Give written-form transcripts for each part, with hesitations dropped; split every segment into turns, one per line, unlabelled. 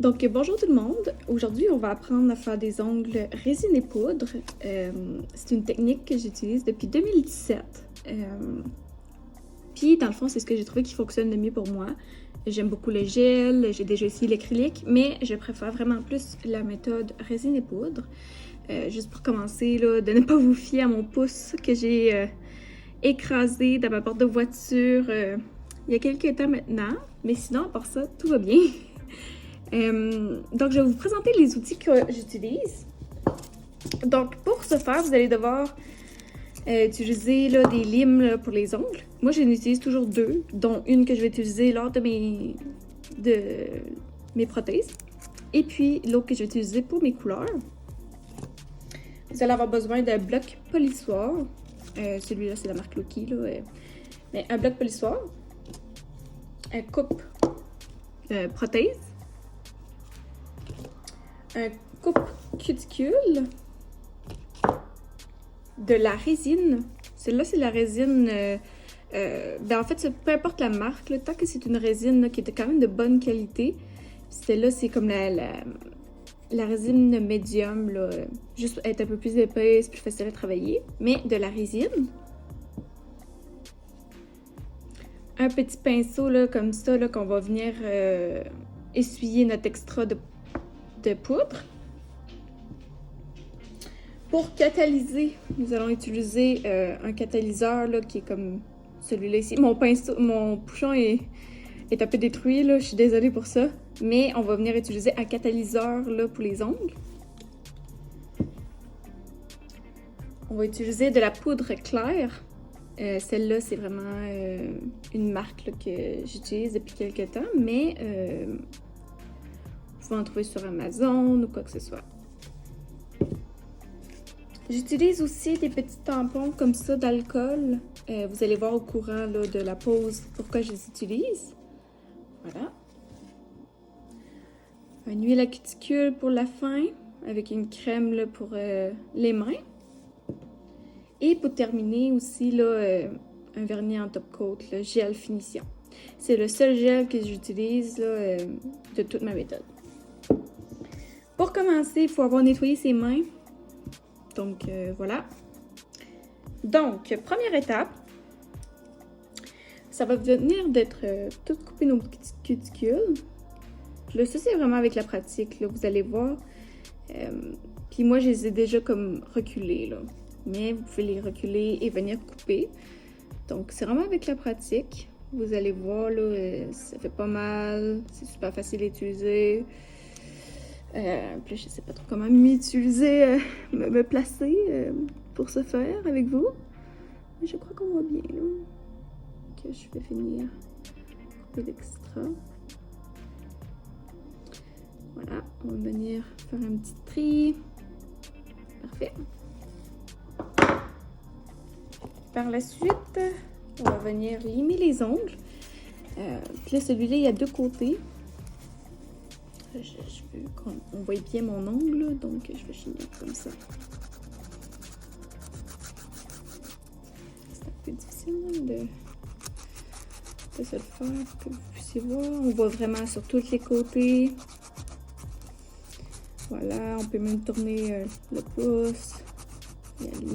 Donc, bonjour tout le monde. Aujourd'hui, on va apprendre à faire des ongles résine et poudre. C'est une technique que j'utilise depuis 2017. Puis, dans le fond, c'est ce que j'ai trouvé qui fonctionne le mieux pour moi. J'aime beaucoup le gel, j'ai déjà essayé l'acrylique, mais je préfère vraiment plus la méthode résine et poudre. Juste pour commencer, là, de ne pas vous fier à mon pouce que j'ai écrasé dans ma porte de voiture il y a quelques temps maintenant. Mais sinon, à part ça, tout va bien. Donc, je vais vous présenter les outils que j'utilise. Donc, pour ce faire, vous allez devoir utiliser là, des limes là, pour les ongles. Moi, j'en utilise toujours deux, dont une que je vais utiliser lors de mes prothèses. Et puis, l'autre que je vais utiliser pour mes couleurs. Vous allez avoir besoin d'un bloc polissoir. Celui-là, c'est la marque Loki. Là, mais un bloc polissoir. Un coupe prothèse. Un coupe cuticule. De la résine. Celle-là, c'est la résine... en fait, peu importe la marque, là, tant que c'est une résine là, qui est quand même de bonne qualité. Celle-là, c'est comme la résine médium, là, juste être un peu plus épaisse, plus facile à travailler. Mais de la résine. Un petit pinceau là, comme ça, là, qu'on va venir essuyer notre extra de poudre. Pour catalyser, nous allons utiliser un catalyseur là, qui est comme celui-là ici. Mon bouchon est un peu détruit, là, je suis désolée pour ça. Mais on va venir utiliser un catalyseur là, pour les ongles. On va utiliser de la poudre claire. Celle-là, c'est vraiment une marque là, que j'utilise depuis quelques temps, mais vous pouvez en trouver sur Amazon ou quoi que ce soit. J'utilise aussi des petits tampons comme ça d'alcool. Vous allez voir au courant là, de la pause pourquoi je les utilise. Voilà. Une huile à cuticule pour la fin, avec une crème là, pour les mains. Et pour terminer aussi, là, un vernis en top coat, le gel finition. C'est le seul gel que j'utilise de toute ma méthode. Pour commencer, il faut avoir nettoyé ses mains. Donc, voilà. Donc, première étape, ça va venir d'être tout couper nos petites cuticules. Puis là, ça, c'est vraiment avec la pratique, là, vous allez voir. Puis moi, je les ai déjà comme reculés, là. Mais vous pouvez les reculer et venir couper. Donc, c'est vraiment avec la pratique. Vous allez voir, là, ça fait pas mal. C'est super facile à utiliser. Puis je sais pas trop comment m'utiliser, me placer pour ce faire avec vous. Mais je crois qu'on va bien, là. Que je vais finir couper l'extra. Voilà, on va venir faire un petit tri. Parfait. Par la suite, on va venir limer les ongles. Puis là, celui-là, il y a deux côtés. Je veux qu'on voit bien mon ongle, donc je vais finir comme ça. C'est un peu difficile de se le faire pour que vous puissiez voir. On voit vraiment sur tous les côtés. Voilà, on peut même tourner le pouce.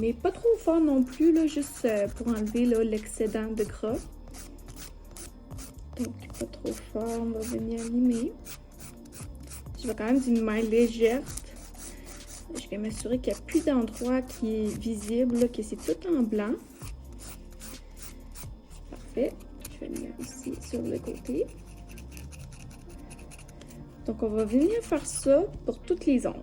Mais pas trop fort non plus, là, juste pour enlever l'excédent de gras. Donc, pas trop fort, on va venir limer. Je vais quand même d'une main légère. Je vais m'assurer qu'il n'y a plus d'endroit qui est visible, là, que c'est tout en blanc. Parfait. Je vais venir ici sur le côté. Donc, on va venir faire ça pour toutes les ongles.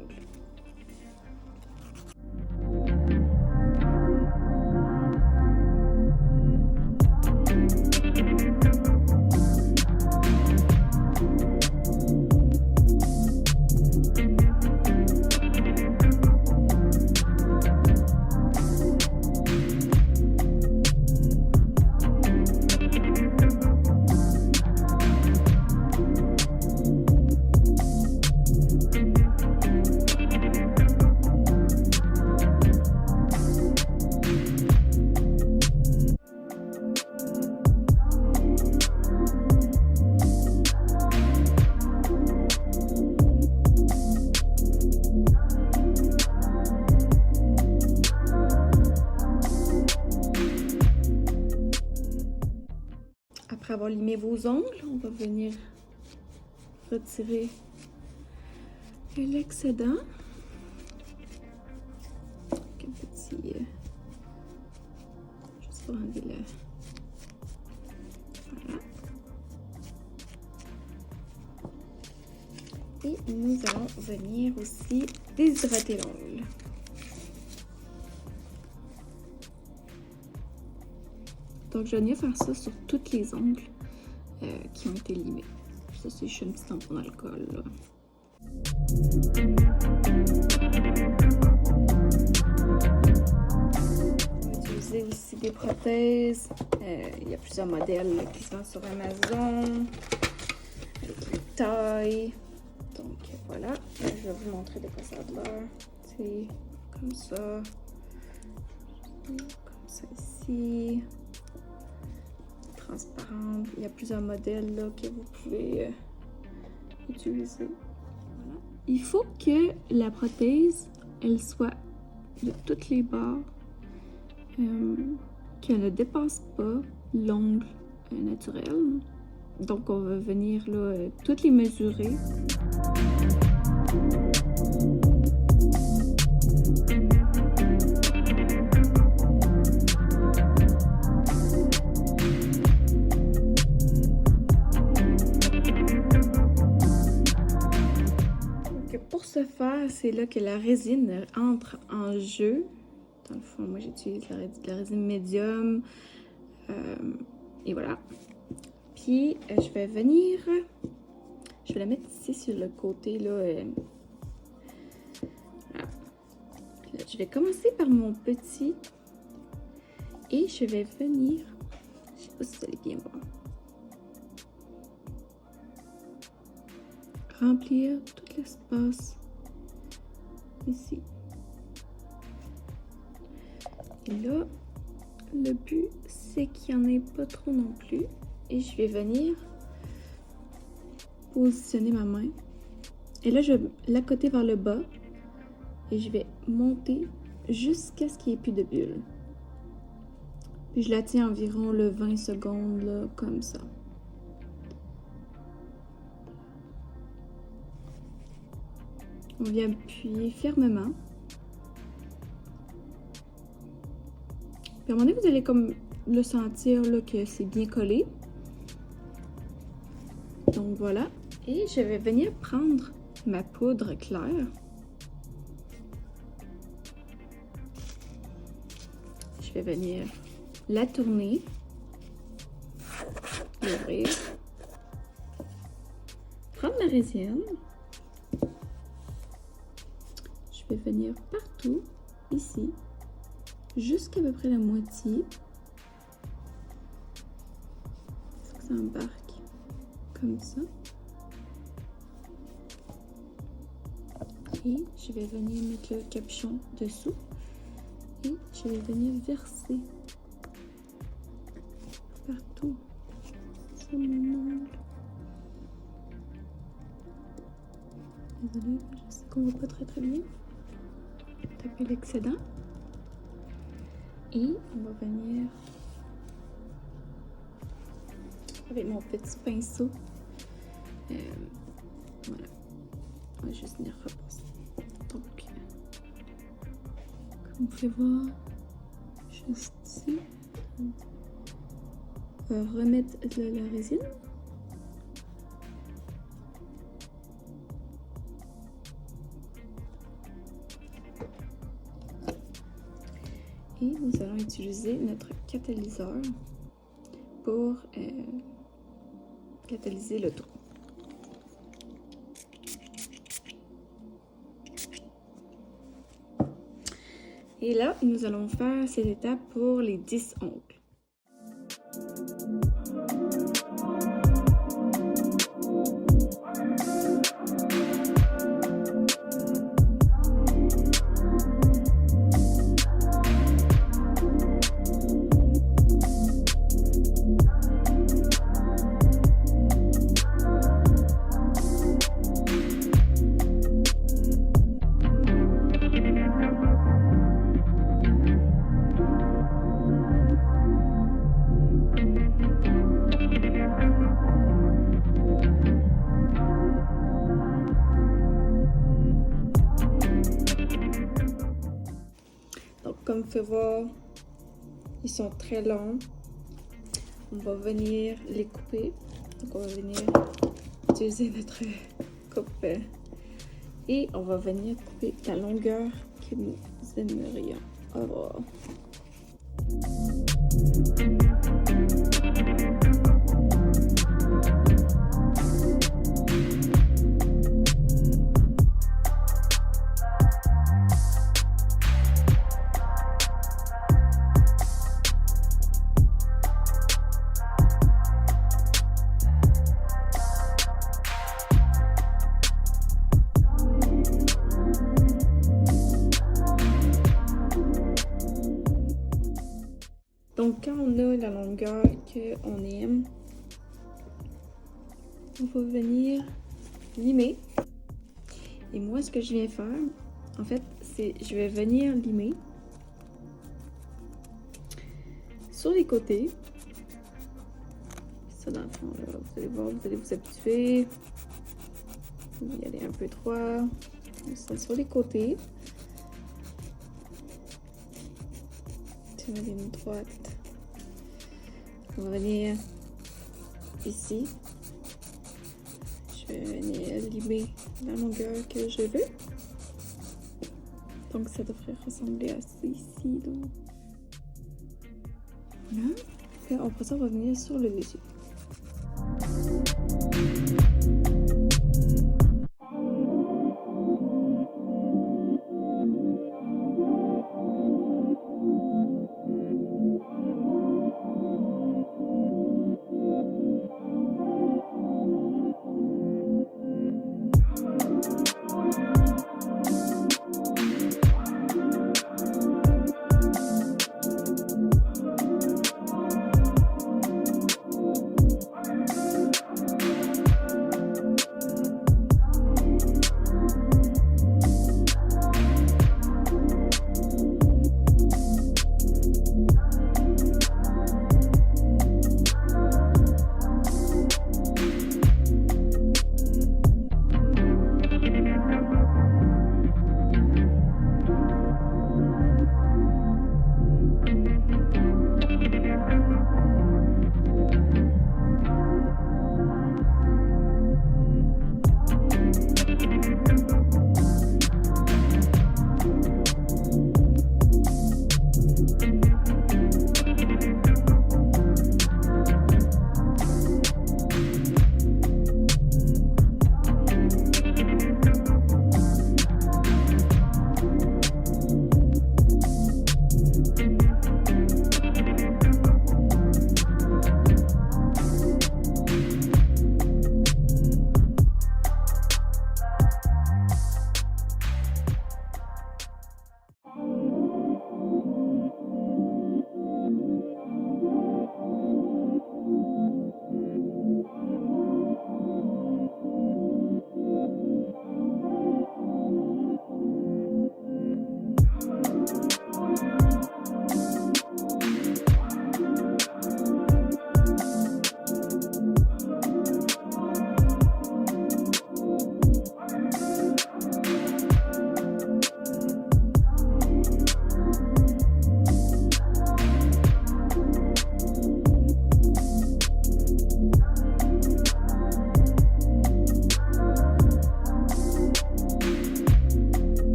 avoir limé vos ongles, on va venir retirer l'excédent. Un petit... juste pour enlever le... Voilà. Et nous allons venir aussi déshydrater l'ongle. Donc, je viens faire ça sur toutes les ongles qui ont été limés. Ça, c'est juste un petit tampon d'alcool, là. On va utiliser aussi des prothèses. Il y a plusieurs modèles là, qui sont sur Amazon. Avec les tailles. Donc, voilà. Je vais vous montrer de quoi ça a l'air. C'est comme ça. Comme ça ici. Transparente. Il y a plusieurs modèles là, que vous pouvez utiliser. Voilà. Il faut que la prothèse, elle soit de toutes les bords, qu'elle ne dépasse pas l'ongle naturel. Donc, on va venir là, toutes les mesurer. Pour ce faire, c'est là que la résine entre en jeu. Dans le fond, moi j'utilise la résine médium. Et voilà. Puis je vais venir. Je vais la mettre ici sur le côté là. Voilà. Puis là, je vais commencer par mon petit. Et je vais venir. Je sais pas si vous allez bien voir. Remplir tout l'espace ici. Et là, le but, c'est qu'il n'y en ait pas trop non plus. Et je vais venir positionner ma main. Et là, je vais l'accoter vers le bas. Et je vais monter jusqu'à ce qu'il n'y ait plus de bulles. Puis je la tiens environ le 20 secondes, là, comme ça. On vient appuyer fermement. Puis à un moment donné, vous allez comme le sentir là, que c'est bien collé. Donc voilà. Et je vais venir prendre ma poudre claire. Je vais venir la tourner. L'ouvrir. Prendre ma résine. Je vais venir partout, ici, jusqu'à peu près la moitié. Faut que ça embarque comme ça. Et je vais venir mettre le capuchon dessous. Et je vais venir verser partout sur mon ongle. Désolée, je sais qu'on voit pas très bien. Taper l'excédent. Et on va venir avec mon petit pinceau. Voilà. On va juste venir repasser. Donc, comme vous pouvez voir, juste ici, on va remettre de la résine. Et nous allons utiliser notre catalyseur pour catalyser le tout. Et là, nous allons faire cette étape pour les 10 ongles. comme vous pouvez voir, ils sont très longs. On va venir les couper. Donc on va venir utiliser notre coupe et on va venir couper la longueur que nous aimerions avoir. Donc, quand on a la longueur qu'on aime, on va venir limer. Et moi, ce que je viens faire, en fait, c'est je vais venir limer sur les côtés. Ça, dans le fond, là, vous allez voir, vous allez vous habituer. Vous y aller un peu droit. Ça sur les côtés. Je vais aller une droite. On va venir ici. Je vais venir limer la longueur que je veux. Donc ça devrait ressembler à ça ici. Donc. Là. Et après ça, on va venir sur le dessus.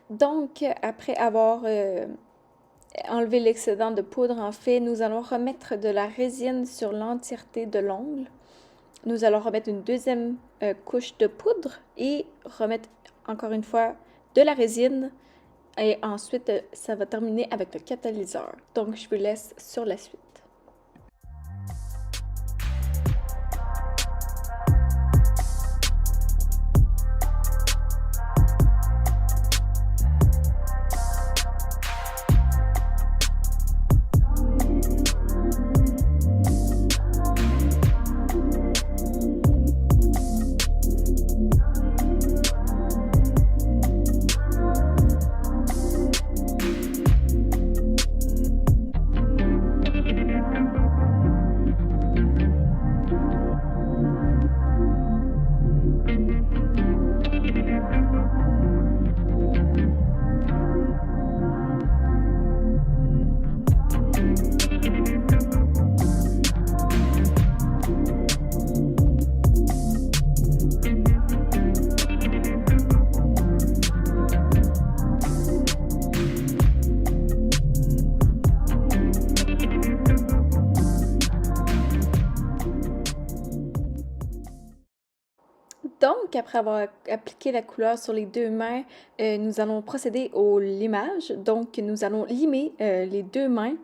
Donc, après avoir enlevé l'excédent de poudre, en fait, nous allons remettre de la résine sur l'entièreté de l'ongle. Nous allons remettre une deuxième couche de poudre et remettre encore une fois de la résine. Et ensuite, ça va terminer avec le catalyseur. Donc, je vous laisse sur la suite. qu'après avoir appliqué la couleur sur les 2 mains, nous allons procéder au limage. Donc, nous allons limer les 2 mains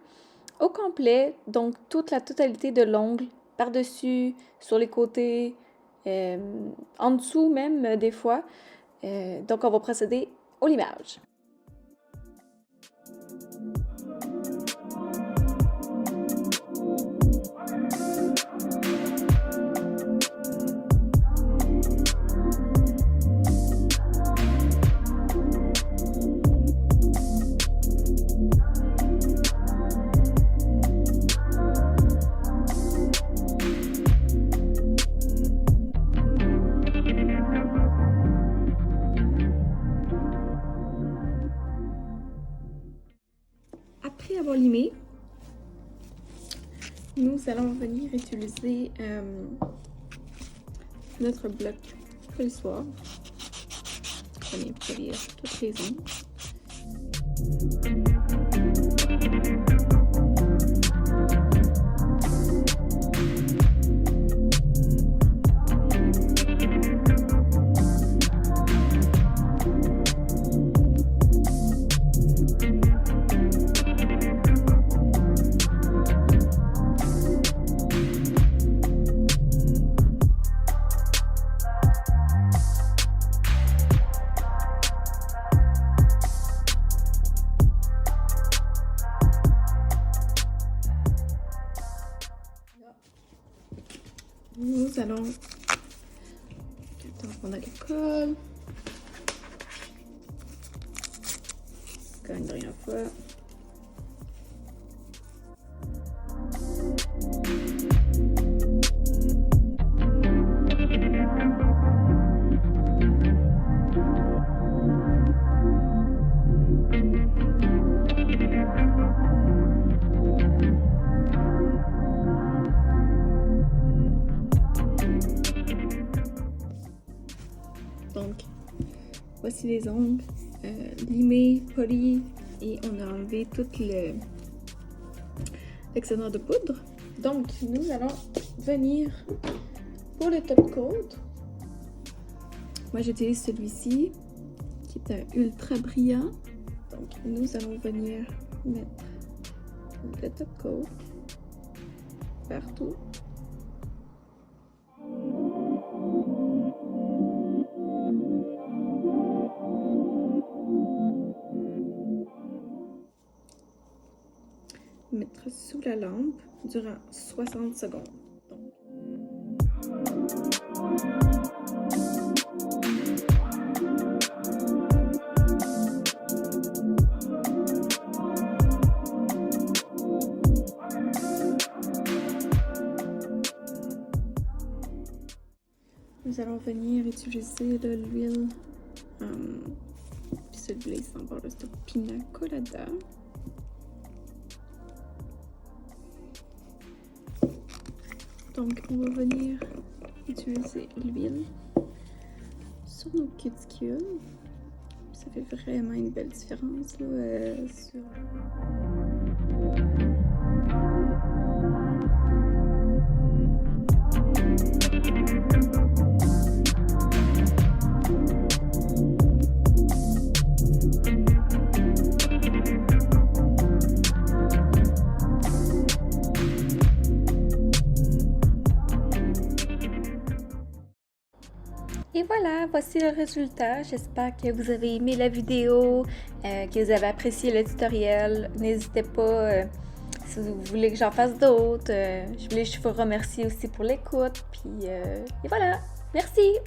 au complet, donc toute la totalité de l'ongle, par-dessus, sur les côtés, en dessous même des fois. Donc, on va procéder au limage. Après avoir limé, nous allons venir utiliser notre bloc polissoir. On vient polir toutes les ongles. Nous allons prendre l'école. Comme une dernière fois. Donc, voici les ongles limés, polis, et on a enlevé tout l'excédent de poudre. Donc, nous allons venir pour le top coat. Moi, j'utilise celui-ci qui est un ultra brillant. Donc, nous allons venir mettre le top coat partout. Mettre sous la lampe durant 60 secondes. Nous allons venir utiliser de l'huile, puis celui-là il s'en va de Pina Colada. Donc, on va venir utiliser l'huile sur nos cuticules. Ça fait vraiment une belle différence là, sur... Et voilà, voici le résultat. J'espère que vous avez aimé la vidéo, que vous avez apprécié le tutoriel. N'hésitez pas si vous voulez que j'en fasse d'autres. Je voulais vous remercier aussi pour l'écoute. Puis et voilà, merci!